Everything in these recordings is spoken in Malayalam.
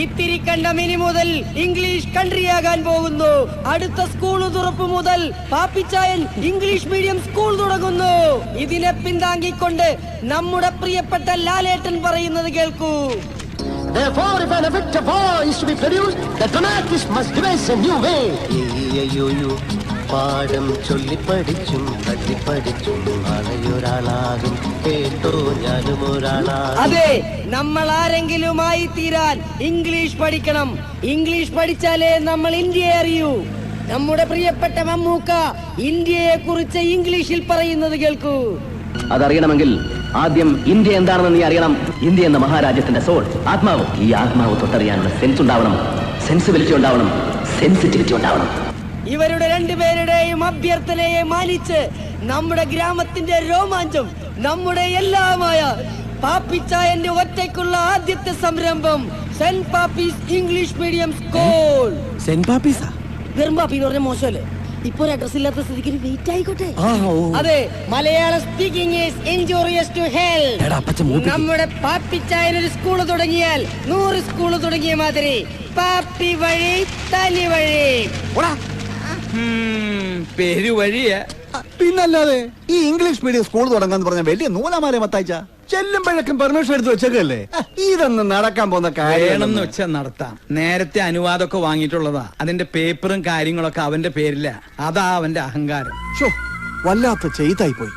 ഇത്തിരി കണ്ടമിനി മുതൽ ഇംഗ്ലീഷ് കൺട്രിയാകാൻ പോകുന്നു. അടുത്ത സ്കൂൾ തുറപ്പ് മുതൽ പാപ്പിച്ചായൻ ഇംഗ്ലീഷ് മീഡിയം സ്കൂൾ തുടങ്ങുന്നു. ഇതിനെ പിന്താങ്ങിക്കൊണ്ട് നമ്മുടെ പ്രിയപ്പെട്ട ലാലേട്ടൻ പറയുന്നത് കേൾക്കൂ. Therefore, if an effective war is to be produced, the dramatist must devise a new way. പാഠം ചൊല്ലി പഠിച്ചും തട്ടി പഠിച്ചും ആളൊരാളാകും കേട്ടോ ഞാനും ഒരാളാകും. അതെ, നമ്മൾ ആരെങ്കിലുമായി തീരാൻ ഇംഗ്ലീഷ് പഠിക്കണം. ഇംഗ്ലീഷ് പഠിച്ചാലേ നമ്മൾ ഇന്ത്യയെ അറിയൂ. നമ്മുടെ പ്രിയപ്പെട്ട മമ്മൂക്ക ഇന്ത്യയെ കുറിച്ച് ഇംഗ്ലീഷിൽ പറയുന്നത് കേൾക്കൂ. അതറിയണമെങ്കിൽ ആദ്യം ഇന്ത്യ എന്താണെന്ന് നീ അറിയണം. ഇന്ത്യ എന്ന മഹാരാജ്യത്തിന്റെ സോൾ, ആത്മാവ്. ഈ ആത്മാവ് തൊട്ടറിയാനുള്ള സെൻസ് ഉണ്ടാവണം, സെൻസിബിലിറ്റി ഉണ്ടാവണം, സെൻസിറ്റിവിറ്റി ഉണ്ടാവണം. ഇവരുടെ രണ്ടുപേരുടെയും അഭ്യർത്ഥനയെ മാനിച്ച് നമ്മുടെ ഗ്രാമത്തിന്റെ രോമാഞ്ചം, നമ്മുടെ എല്ലാമായ പാപ്പിച്ചായന്റെ ഒറ്റയ്ക്കുള്ള ആദ്യത്തെ സംരംഭം saint Pappy's English medium school. Saint പാപ്പീസാ? വെറും പാപ്പി എന്ന് പറഞ്ഞ മോശമല്ലേ? ഇപ്പൊ ഒരു അഡ്രസ് ഇല്ലാത്ത സ്ഥിതിക്ക് വെയിറ്റ് ആയിക്കോട്ടെ. അതെ, Malayalam speaking is injurious to health. നമ്മുടെ പാപ്പിച്ചായൻ ഒരു സ്കൂള് തുടങ്ങിയാൽ 100 സ്കൂള് തുടങ്ങിയ മാതിരി പാപ്പി വഴി തനി വഴി. പെരുവഴിയാ. പിന്നല്ലാതെ ഈ ഇംഗ്ലീഷ് മീഡിയം സ്കൂൾ തുടങ്ങാന്ന് പറഞ്ഞ വലിയ നൂലാമാല മത്തായിച്ച. ചെല്ലുമ്പോഴേക്കും പെർമിഷൻ എടുത്ത് വെച്ചേക്കല്ലേ. ഇതൊന്നും നടക്കാൻ പോകുന്ന കാര്യമെന്ന് വെച്ചാൽ നടത്താം. നേരത്തെ അനുവാദമൊക്കെ വാങ്ങിയിട്ടുള്ളതാ. അതിന്റെ പേപ്പറും കാര്യങ്ങളൊക്കെ അവന്റെ പേരില്ല. അതാ അവന്റെ അഹങ്കാരം. വല്ലാത്ത ചെയ്തായി പോയി.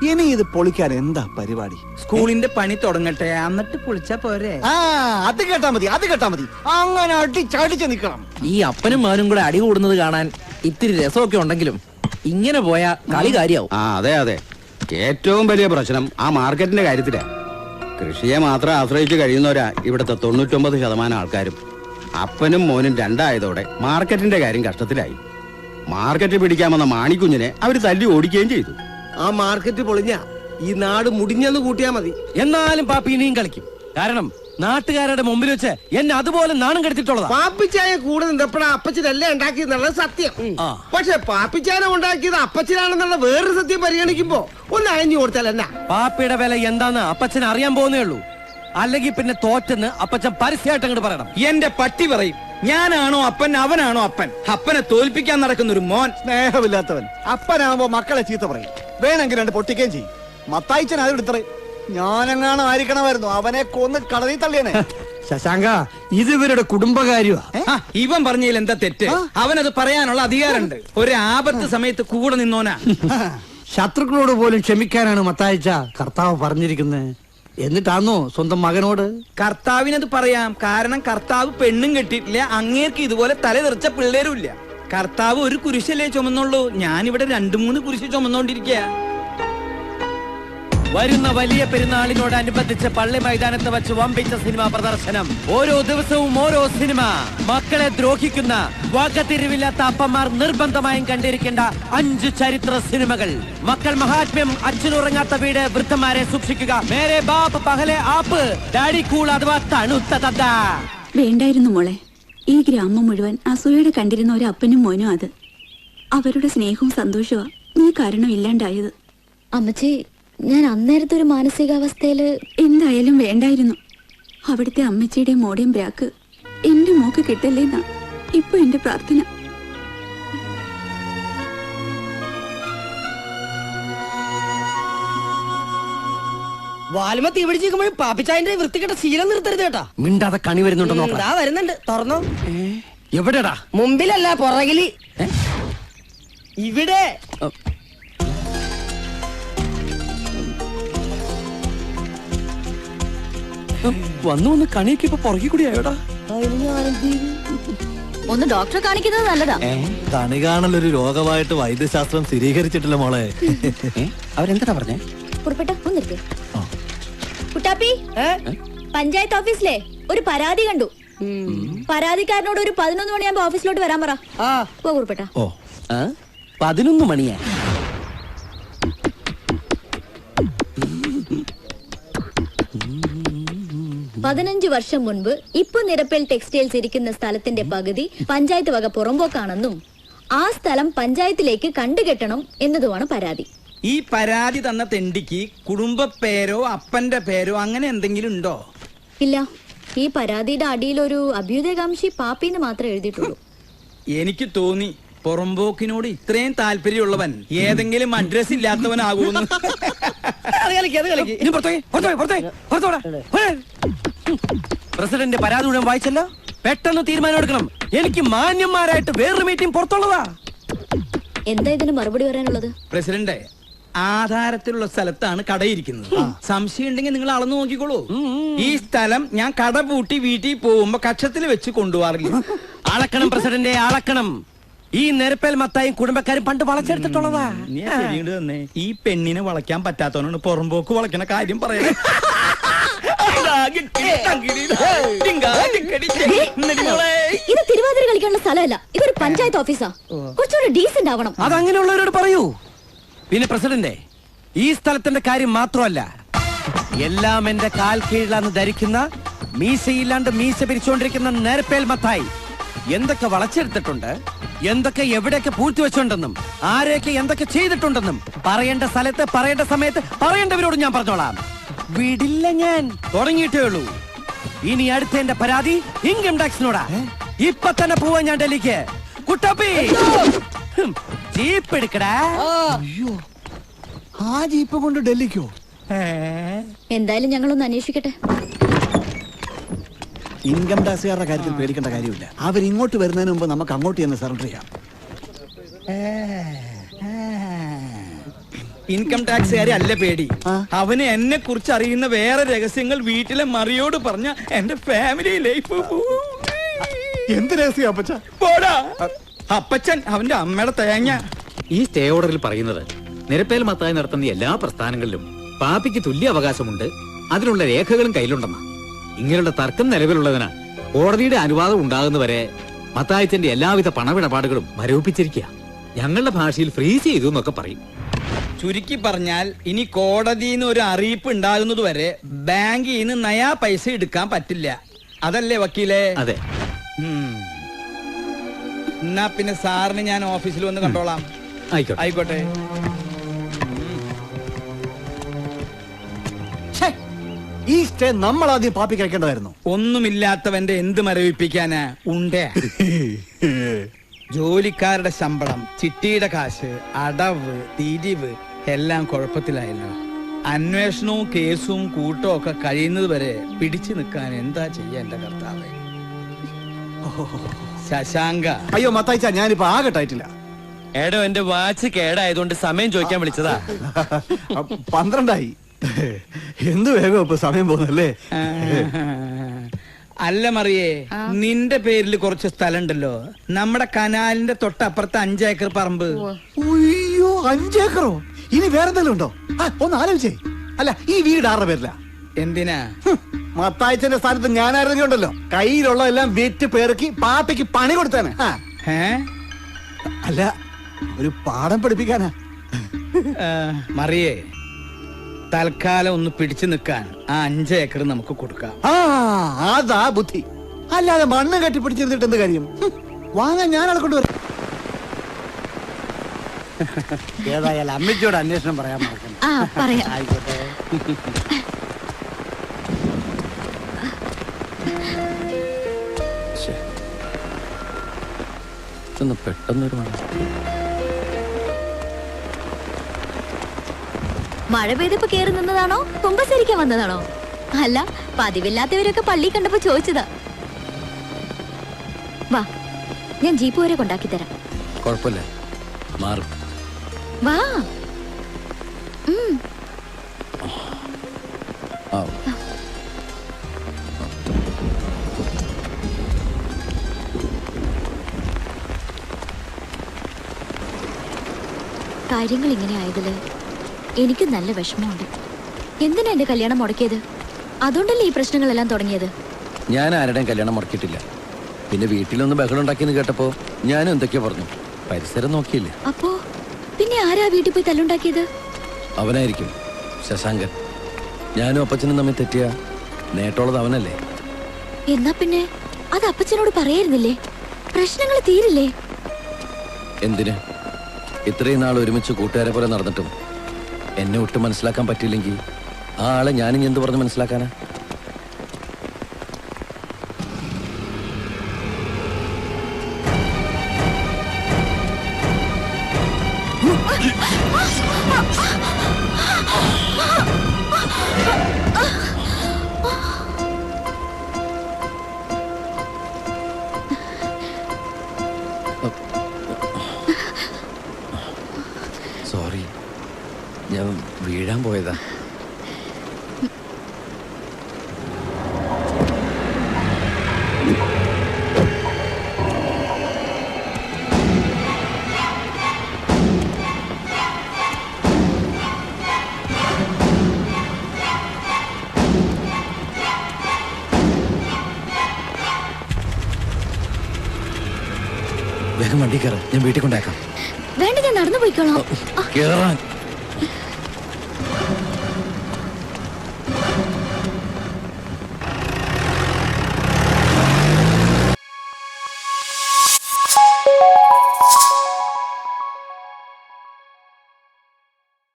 ഇനി ഇത് പൊളിക്കാൻ എന്താ പരിപാടി? സ്കൂളിന്റെ പണി തുടങ്ങട്ടെ, എന്നിട്ട് പൊളിച്ചാ പോരെ? അത് കേട്ടാ മതി, അത് കേട്ടാ മതി. അങ്ങനെ അടിച്ചടിച്ച് നിക്കണം. ഈ അപ്പനും മകനും കൂടെ അടി കൂടുന്നത് കാണാൻ ഇത്തിരി രസമൊക്കെ ഉണ്ടെങ്കിലും ഇങ്ങനെ പോയാ കളി കാര്യാവും. അതെ അതെ, ഏറ്റവും വലിയ പ്രശ്നം ആ മാർക്കറ്റിന്റെ കാര്യത്തിലാ. കൃഷിയെ മാത്രം ആശ്രയിച്ച് കഴിയുന്നവരാ ഇവിടുത്തെ 99% ആൾക്കാരും. അപ്പനും മോനും രണ്ടായതോടെ മാർക്കറ്റിന്റെ കാര്യം കഷ്ടത്തിലായി. മാർക്കറ്റ് പിടിക്കാമെന്ന മാണിക്കുഞ്ഞിനെ അവര് തല്ലി ഓടിക്കുകയും ചെയ്തു. ആ മാർക്കറ്റ് പൊളിഞ്ഞ ഈ നാട് മുടിഞ്ഞെന്ന് കൂട്ടിയാ മതി. എന്നാലും പാപ്പി ഇനിയും കളിക്കും. കാരണം നാട്ടുകാരുടെ മുമ്പിൽ വെച്ച് എന്നെ അതുപോലെ നാണം കെടുത്തിട്ടുള്ളതാ. പാപ്പിച്ചായ കൂടെ നിന്നപ്പോഴാ അപ്പച്ചനല്ലേ ഉണ്ടാക്കിയെന്നുള്ള സത്യം. പക്ഷെ പാപ്പിച്ചായനെ ഉണ്ടാക്കിയത് അപ്പച്ചനാണെന്നുള്ള വേറൊരു സത്യം പരിഗണിക്കുമ്പോ ഒന്ന് അയഞ്ഞു കൊടുത്താൽ എന്നാ? പാപ്പിയുടെ വില എന്താന്ന് അപ്പച്ചൻ അറിയാൻ പോകുന്നേ ഉള്ളൂ. അല്ലെങ്കിൽ പിന്നെ തോറ്റെന്ന് അപ്പച്ചൻ പരസ്യമായിട്ട് അങ്ങോട്ട് പറയണം. എന്റെ പട്ടി പറയും, ഞാനാണോ അപ്പൻ, അവനാണോ അപ്പൻ? അപ്പനെ തോൽപ്പിക്കാൻ നടക്കുന്ന ഒരു മോൻ. സ്നേഹമില്ലാത്തവൻ. അപ്പനാവുമ്പോ മക്കളെ ചീത്ത പറയും, വേണമെങ്കിൽ 2 പൊട്ടിക്കുകയും ചെയ്യും. മത്തായിച്ചൻ അതെടുത്തറ ഞാനെങ്ങാനും ആയിരിക്കണമായിരുന്നു, അവനെ കൊന്ന് കളറി തള്ളിയനെ. ശശാങ്ക, ഇത് ഇവരുടെ കുടുംബകാര്യ. ഇവൻ പറഞ്ഞതിൽ എന്താ തെറ്റ്? അവനത് പറയാനുള്ള അധികാരമുണ്ട്. ഒരു ആപത്ത് സമയത്ത് കൂടെ നിന്നോനാ. ശത്രുക്കളോട് പോലും ക്ഷമിക്കാനാണ് മത്തായിച്ച കർത്താവ് പറഞ്ഞിരിക്കുന്നത്. എന്നിട്ടാന്നോ സ്വന്തം മകനോട്? കർത്താവിനത് പറയാം. കാരണം കർത്താവ് പെണ്ണും കെട്ടിയിട്ടില്ല, അങ്ങേർക്ക് ഇതുപോലെ തല തെറിച്ച പിള്ളേരും ഇല്ല. കർത്താവ് ഒരു കുരിശല്ലേ ചുമന്നുള്ളൂ. ഞാനിവിടെ 2-3 കുരിശ് ചുമന്നോണ്ടിരിക്കുക. വരുന്ന വലിയ പെരുന്നാളിനോടനുബന്ധിച്ച് പള്ളി മൈതാനത്ത് വെച്ച് വമ്പിച്ച സിനിമാ പ്രദർശനം. ഓരോ ദിവസവും ഓരോ സിനിമ. മക്കളെ ദ്രോഹിക്കുന്ന, വകതിരിവില്ലാത്ത അപ്പന്മാർ നിർബന്ധമായും കണ്ടിരിക്കേണ്ട 5 ചരിത്ര സിനിമകൾ. മക്കൾ മഹാത്മ്യം, അച്ഛനുറങ്ങാത്ത വീട്, വൃദ്ധന്മാരെ സൂക്ഷിക്കുക, മേരെ ബാപ്പ് പഹലെ ആപ്പ്, ഡാഡി കൂൾ അഥവാ തണുത്ത തദ്ദ. വേണ്ടായിരുന്നു മോളെ. ഈ ഗ്രാമം മുഴുവൻ അസൂയയുടെ കണ്ടിരുന്ന ഒരു അപ്പനും മോനും അത്. അവരുടെ സ്നേഹവും സന്തോഷവും നീ കാരണം ഇല്ലാണ്ടായത്. അമ്മച്ചി, ഞാൻ അന്നേരത്തെ ഒരു മാനസികാവസ്ഥയില് എന്തായാലും വേണ്ടായിരുന്നു. അവിടുത്തെ അമ്മച്ചിയുടെ മോടിയം ബ്രാക്ക് എന്റെ മോക്ക് കിട്ടല്ലേന്നാ ഇപ്പൊ എന്റെ പ്രാർത്ഥന. വാലുമ തീ പിടിച്ചിരിക്കുമ്പോഴും പാപ്പിച്ചായന്റെ വൃത്തികെട്ട ശീലം നിർത്തരുത് കേട്ടാ. മിണ്ടാതെ കണി വരുന്നുണ്ടോ? വരുന്നുണ്ട്, തുറന്നോ. എവിടെടാ? മുമ്പിലല്ല, പുറകില്. ഇവിടെ. വന്നു കണിയൊക്കെ ഇപ്പൊ പുറകെ കൂടി ആയോടാ. ഒന്ന് ഡോക്ടറെ കാണിക്കുന്നത് നല്ലതാ. കണി കാണലൊരു രോഗമായിട്ട് വൈദ്യശാസ്ത്രം സ്ഥിരീകരിച്ചിട്ടില്ല മോളെ. അവരെന്താ പറഞ്ഞേ? കുട്ടാപ്പി, പഞ്ചായത്ത് ഓഫീസിലെ ഒരു പരാതി കണ്ടു. പരാതിക്കാരനോട് ഒരു 11 മണിയാകുമ്പോ ഓഫീസിലോട്ട് വരാൻ പറ. കുറുപ്പേട്ട. 11 മണിയാ? 15 വർഷം മുൻപ് ഇപ്പൊ നിരപ്പേൽ ടെക്സ്റ്റൈൽസ് ഇരിക്കുന്ന സ്ഥലത്തിന്റെ പകുതി പഞ്ചായത്ത് വക പുറമ്പോക്കാണെന്നും ആ സ്ഥലം പഞ്ചായത്തിലേക്ക് കണ്ടുകെട്ടണം എന്നതുമാണ് പരാതി. ഈ പരാതി തന്ന തെണ്ടിക്ക് കുടുംബ പേരോ അപ്പന്റെ പേരോ അങ്ങനെ എന്തെങ്കിലും ഉണ്ടോ? ഇല്ല. ഈ പരാതിയുടെ അടിയിൽ ഒരു അഭ്യുദയകാംക്ഷി പാപ്പിന്ന് മാത്രമേ എഴുതിയിട്ടുള്ളൂ. എനിക്ക് തോന്നി പുറമ്പോക്കിനോട് ഇത്രയും താല്പര്യമുള്ളവൻ ഏതെങ്കിലും അഡ്രസ് ഇല്ലാത്തവനാകുമെന്ന്. പ്രസിഡന്റ് പരാതി മുഴുവൻ വായിച്ചല്ലോ. പെട്ടെന്ന് തീരുമാനം എടുക്കണം. എനിക്ക് മാന്യന്മാരായിട്ട് വേറൊരു മീറ്റിംഗ് പുറത്തുള്ളതാ. എന്താ ഇതിന് മറുപടി പറയാനുള്ളത്? പ്രസിഡന്റ്, ആധാരത്തിലുള്ള സ്ഥലത്താണ് കടയിരിക്കുന്നത്. സംശയം ഉണ്ടെങ്കിൽ നിങ്ങൾ അളന്നു നോക്കിക്കോളൂ. ഈ സ്ഥലം ഞാൻ കട പൂട്ടി വീട്ടിൽ പോകുമ്പോ കക്ഷത്തിൽ വെച്ച് കൊണ്ടുപോകാറില്ല. അളക്കണം പ്രസിഡന്റ്, അളക്കണം. ഈ നെരപ്പേൽ മത്തായും കുടുംബക്കാരും പണ്ട് വളച്ചെടുത്തിട്ടുള്ളതാ. ഈ പെണ്ണിനെ വളയ്ക്കാൻ പറ്റാത്തവനാണ് പുറമ്പോക്ക് വളയ്ക്കണ കാര്യം പറയുന്നത്. ഇത് തിരുവാതിര കളിക്കാനുള്ള സ്ഥലമല്ല, ഇതൊരു പഞ്ചായത്ത് ഓഫീസാ. കുറച്ചുകൂടി ഡീസന്റ് ആവണം. അതങ്ങനെയുള്ളവരോട് പറയൂ. പിന്നെ പ്രസിഡന്റ്, ഈ സ്ഥലത്തിന്റെ കാര്യം മാത്രമല്ല, എല്ലാം എന്റെ കാൽ കീഴിലാന്ന് ധരിക്കുന്ന, മീശയില്ലാണ്ട് മീശ പിരിച്ചുകൊണ്ടിരിക്കുന്ന നെരപ്പേൽ മത്തായി എന്തൊക്കെ വളച്ചെടുത്തിട്ടുണ്ട്, എന്തൊക്കെ എവിടെയൊക്കെ പൂഴ്ത്തി വെച്ചുണ്ടെന്നും ആരെയൊക്കെ എന്തൊക്കെ ചെയ്തിട്ടുണ്ടെന്നും പറയേണ്ട സ്ഥലത്ത് പറയേണ്ട സമയത്ത് പറയേണ്ടവരോട് ഞാൻ പറഞ്ഞോളാം. വിടില്ല ഞാൻ. തുടങ്ങിയിട്ടേ ഉള്ളൂ. ഇനി അടുത്ത എന്റെ പരാതി ഇൻകം ടാക്സിനോടാ. ഇപ്പൊ തന്നെ പോവാൻ ഞാൻ ഡൽഹിക്ക്. കുട്ടപ്പി, ജീപ്പ് എടുക്കടാ. ആ ജീപ്പ് കൊണ്ട് ഡൽഹിക്കോ? എന്തായാലും ഞങ്ങളൊന്ന് അന്വേഷിക്കട്ടെ. ഇൻകം ടാക്സുകാരുടെ കാര്യത്തിൽ പേടിക്കേണ്ട കാര്യമില്ല. അവർ ഇങ്ങോട്ട് വരുന്നതിന് മുമ്പ് നമുക്ക് അങ്ങോട്ട് ചെന്ന് സറണ്ടർ ചെയ്യാം. ഇൻകം ടാക്സുകാരെ അല്ല പേടി, അവന് എന്നെ കുറിച്ച് അറിയുന്ന വേറെ രഹസ്യങ്ങൾ വീട്ടിലെ മറിയോട് പറഞ്ഞ എന്റെ ഫാമിലി ലൈഫ്. എന്ത് രഹസ്യം അപ്പച്ച? പോടാ അപ്പച്ചൻ, അവന്റെ അമ്മയുടെ തേങ്ങ. ഈ സ്റ്റേ ഓർഡറിൽ പറയുന്നത് നിരപ്പേൽ മത്തായി നടത്തുന്ന എല്ലാ പ്രസ്ഥാനങ്ങളിലും പാപ്പിക്ക് തുല്യ അവകാശമുണ്ട്, അതിനുള്ള രേഖകളും കയ്യിലുണ്ടെന്ന. ഇങ്ങനെയുള്ള തർക്കം നിലവിലുള്ളതിനാൽ കോടതിയുടെ അനുവാദം ഉണ്ടാകുന്നവരെ മത്തായിച്ചന്റെ എല്ലാവിധ പണമിടപാടുകളും മരവിപ്പിച്ചിരിക്കുക. ഞങ്ങളുടെ ഭാഷയിൽ ഫ്രീസ് ചെയ്തു എന്നൊക്കെ പറയും. ചുരുക്കി പറഞ്ഞാൽ ഇനി കോടതിന്ന് ഒരു അറിയിപ്പ് ഉണ്ടാകുന്നത് വരെ ബാങ്കിൽ നിന്ന് നയാ പൈസ എടുക്കാൻ പറ്റില്ല. അതല്ലേ വക്കീലേ? അതെ. എന്നാ പിന്നെ സാറിന് ഞാൻ ഓഫീസിൽ വന്ന് കണ്ടോളാം. ആയിക്കോട്ടെ. ഈ സ്റ്റേ നമ്മൾ ആദ്യം പാപ്പി കഴിക്കേണ്ടതായിരുന്നു. ഒന്നുമില്ലാത്തവന്റെ എന്ത് മരവിപ്പിക്കാനാ? ഉണ്ടേ ജോലിക്കാരുടെ ശമ്പളം, ചിട്ടിയുടെ കാശ്, അടവ്, തിരിവ് എല്ലാം കുഴപ്പത്തിലായല്ലോ. അന്വേഷണവും കേസും കൂട്ടവും ഒക്കെ കഴിയുന്നത് വരെ പിടിച്ചു നിൽക്കാൻ എന്താ ചെയ്യാ എന്റെ കർത്താവേ. ശശാങ്ക. അയ്യോ മത്തായിച്ച, ഞാനിപ്പോ ആകട്ടായിട്ടില്ല. എടോ, എന്റെ വാച്ച് കേടായതുകൊണ്ട് സമയം ചോദിക്കാൻ വിളിച്ചതാ. 12 എന്ത് വേഗം ഇപ്പൊ സമയം പോകുന്നല്ലേ. അല്ല മറിയേ, നിന്റെ പേരിൽ കുറച്ച് സ്ഥലം ഉണ്ടല്ലോ, നമ്മുടെ കനാലിന്റെ തൊട്ടപ്പുറത്ത് 5 ഏക്കർ പറമ്പ്. അയ്യോ, 5 ഏക്കറോ? ഇനി വേറെന്തെങ്കിലും ഉണ്ടോ? ഒന്ന് ആലോചിച്ചേ. അല്ല, ഈ വീട് ആരുടെ പേരില? എന്തിനാ? മത്തായിച്ചന്റെ സ്ഥാനത്ത് ഞാനായിരുന്നെങ്കിൽ ഉണ്ടല്ലോ, കയ്യിലുള്ള എല്ലാം വിറ്റ് പേർക്കി പാപ്പയ്ക്ക് പണി കൊടുത്തേനെ. അല്ല, ഒരു പാഠം പഠിപ്പിക്കാനാ. മറിയേ, തൽക്കാലം ഒന്ന് പിടിച്ചു നിൽക്കാൻ ആ 5 ഏക്കർ നമുക്ക് കൊടുക്കാം. അതാ ബുദ്ധി. അല്ലാതെ മണ്ണ് കെട്ടിപ്പിടിച്ചിരുന്നിട്ട് എന്ത് കാര്യം? വാങ്ങാൻ ഞാൻ ആളെ കൊണ്ടുവരാം. ഏതായാലും അമ്മച്ചിയോട് അന്വേഷണം പറയാൻ മറക്കണം. ആയിക്കോട്ടെ. പെട്ടെന്നൊരു മഴ പെയ്തപ്പോ കേറി നിന്നതാണോ കുമ്പസരിക്കാൻ വന്നതാണോ? അല്ല, പതിവില്ലാത്തവരൊക്കെ പള്ളി കണ്ടപ്പോ ചോദിച്ചതാ. വാ, ഞാൻ ജീപ്പ് വരെ കൊണ്ടാക്കി തരാം. കുഴപ്പമില്ല, മാറും. വാ. കാര്യങ്ങൾ ഇങ്ങനെ ആയതില് എനിക്ക് നല്ല വിഷമമുണ്ട്. എന്തിനാ എന്റെ കല്യാണം മുടക്കിയത്? അതുകൊണ്ടല്ലേ ഈ പ്രശ്നങ്ങളെല്ലാം തുടങ്ങിയത്. ഞാൻ ആരുടെയും കല്യാണം മുടക്കിയിട്ടില്ല. പിന്നെ വീട്ടിലൊന്ന് ബഹളം ഉണ്ടാക്കിയെന്ന് കേട്ടപ്പോ ഞാനും എന്തൊക്കെയോ പറഞ്ഞു. പരിസരം നോക്കിയില്ലേ. അപ്പോ പിന്നെ ആരാ വീട്ടിൽ പോയി തല്ലുണ്ടാക്കിയത്? അവനായിരിക്കും, ശശാങ്കൻ. ഞാനും അപ്പച്ചനും തമ്മിൽ തെറ്റിയ നേട്ടമുള്ളത് അവനല്ലേ. എന്നാ പിന്നെ അത് അപ്പച്ചനോട് പറയായിരുന്നില്ലേ? പ്രശ്നങ്ങൾ തീരില്ലേ? എന്തിന്? ഇത്രയും നാൾ ഒരുമിച്ച് കൂട്ടുകാരെ പോലെ നടന്നിട്ടും എന്നെ ഒട്ടും മനസ്സിലാക്കാൻ പറ്റിയില്ലെങ്കിൽ ആ ആളെ ഞാനും എന്ത് പറഞ്ഞ് മനസ്സിലാക്കാനാ? വീഴാൻ പോയതാ. വേഗം വണ്ടി കയറാം, ഞാൻ വീട്ടിൽ കൊണ്ടേക്കാം. വേണ്ട, ഞാൻ നടന്നു പോയിക്കോളാം. കേറാൻ